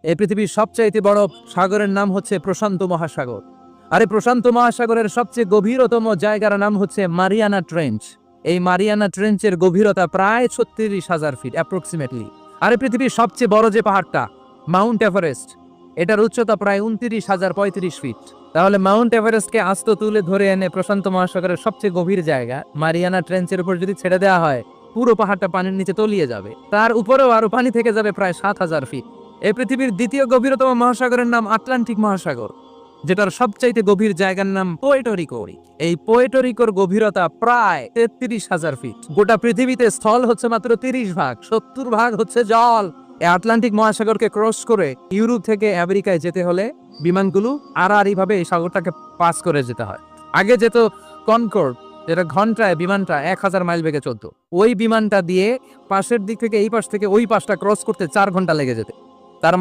এই পৃথিবীর সবচাইতে বড় সাগরের নাম হচ্ছে প্রশান্ত মহাসাগর। আর এই প্রশান্ত মহাসাগরের সবচেয়ে গভীরতম জায়গার নাম হচ্ছে মারিয়ানা ট্রেঞ্চ। এই মারিয়ানা ট্রেঞ্চের গভীরতা প্রায় 36,000 ফিট অ্যাপ্রক্সিমেটলি। আর এই পৃথিবীর সবচেয়ে বড় যে পাহাড়টা মাউন্ট এভারেস্ট, এটার উচ্চতা প্রায় 29,035 ফিট। তাহলে মাউন্ট এভারেস্টকে আস্ত তুলে ধরে এনে প্রশান্ত মহাসাগরের সবচেয়ে গভীর জায়গা মারিয়ানা ট্রেঞ্চের উপর যদি ছেড়ে দেওয়া হয়, পুরো পাহাড়টা পানির নিচে তলিয়ে যাবে। তার উপরেও আরো পানি থেকে যাবে প্রায় 7,000 ফিট। এই পৃথিবীর দ্বিতীয় গভীরতম মহাসাগরের নাম আটলান্টিক মহাসাগর, যেটার সবচাইতে গভীর জায়গার নাম পোয়েটোরিকো। এই পোয়েটোরিকোর গভীরতা প্রায় 33,000 ফিট। গোটা পৃথিবীতে স্থল হচ্ছে মাত্র 30 ভাগ, 70 ভাগ হচ্ছে জল। এই আটলান্টিক মহাসাগরকে ক্রস করে ইউরোপ থেকে আমেরিকায় যেতে হলে বিমানগুলো আড়াআড়িভাবে এই সাগরটাকে পাস করে যেতে হয়। আগে যেত কনকর্ড, যেটা ঘন্টায় বিমানটা 1000 মাইল বেগে চলতো। ওই বিমানটা দিয়ে পাশের দিক থেকে এই পাশ থেকে ওই পাশটা ক্রস করতে 4 ঘন্টা লেগে যেত। তার